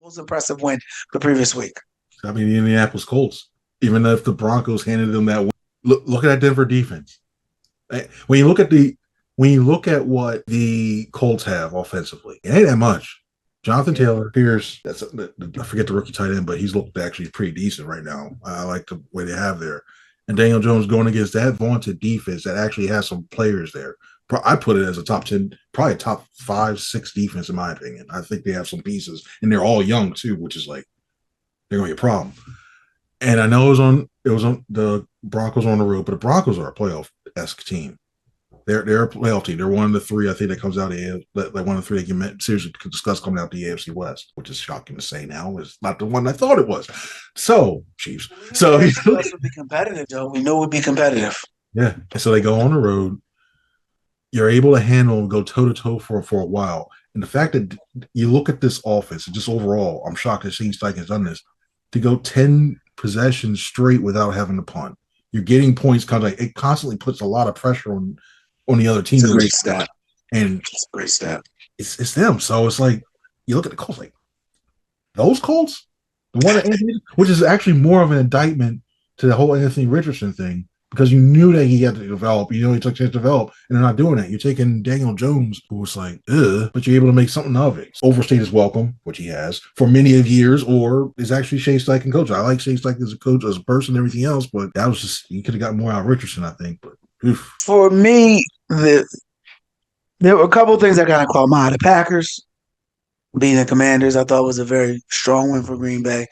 most impressive win the previous week? I mean, the Indianapolis Colts. Even if the Broncos handed them that win, look at that Denver defense. When you look at what the Colts have offensively, it ain't that much. Jonathan Taylor, Pierce, I forget the rookie tight end, but he's looked actually pretty decent right now. I like the way they have there. And Daniel Jones going against that vaunted defense that actually has some players there. I put it as a top 10, probably a top 5, 6 defense in my opinion. I think they have some pieces, and they're all young too, which is like they're going to be a problem. And I know it was on the Broncos on the road, but the Broncos are a playoff-esque team. They're a playoff team. They're one of the 3, I think, that comes out of like one of the 3 that can seriously discuss coming out the AFC West, which is shocking to say now. It's not the one I thought it was. So, Chiefs. So AFC West would be competitive, though. We know it would be competitive. Yeah. And so they go on the road. You're able to handle and go toe-to-toe for a while. And the fact that you look at this offense, and just overall, I'm shocked that Shane Steichen has done this, to go 10 possessions straight without having to punt. You're getting points it constantly puts a lot of pressure on the other team. It's a great stat. And it's a great stat. It's them. So it's like you look at the Colts, like those Colts, the one that which is actually more of an indictment to the whole Anthony Richardson thing, because you knew that he had to develop. You know, he took a chance to develop, and they're not doing that. You're taking Daniel Jones, who was like, but you're able to make something of it. Overstayed his welcome, which he has for many of years, or is actually Shane Steichen coach. I like Shane Steichen as a coach, as a person, and everything else, but that was just, you could have gotten more out of Richardson, I think. But oof. For me, there were a couple of things that kind of caught my eye. The Packers beating the Commanders, I thought was a very strong win for Green Bay.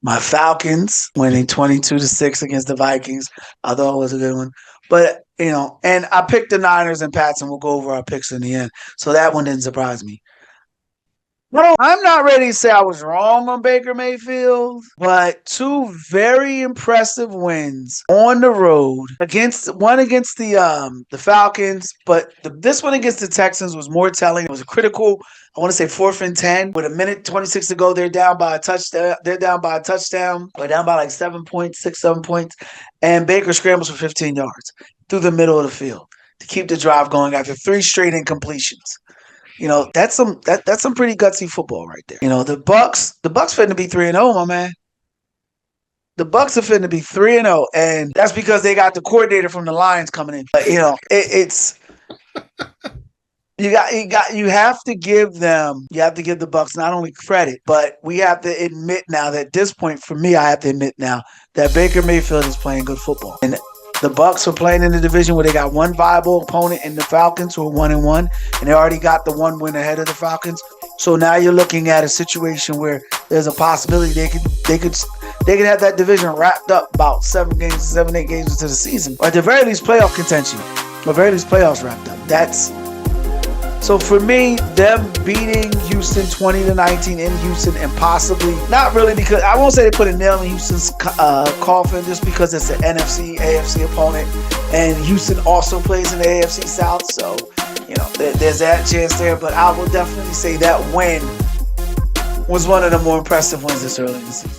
My Falcons winning 22-6 against the Vikings, I thought was a good one. But, and I picked the Niners and Pats, and we'll go over our picks in the end. So that one didn't surprise me. I'm not ready to say I was wrong on Baker Mayfield, but 2 very impressive wins on the road one against the Falcons, but this one against the Texans was more telling. It was a critical, I want to say 4th and 10 with 1:26 to go. They're down by a touchdown. They're down by a touchdown. They're down by like 7 points, 6, 7 points, and Baker scrambles for 15 yards through the middle of the field to keep the drive going after 3 straight incompletions. That's some pretty gutsy football right there. The Bucks finna be 3-0, my man. The Bucks are finna be 3-0, and that's because they got the coordinator from the Lions coming in. But, it's you have to give the Bucks not only credit, but we have to admit now that at this point, for me, I have to admit now that Baker Mayfield is playing good football. And the Bucks are playing in the division where they got one viable opponent in the Falcons, who are 1-1, and they already got the 1 win ahead of the Falcons. So now you're looking at a situation where there's a possibility they could have that division wrapped up about 7, 8 games into the season, or at the very least playoff contention, or very least playoffs wrapped up. So for me, them beating Houston 20-19 in Houston, and possibly not really, because I won't say they put a nail in Houston's coffin, just because it's an NFC, AFC opponent, and Houston also plays in the AFC South. So, there's that chance there. But I will definitely say that win was one of the more impressive wins this early in the season.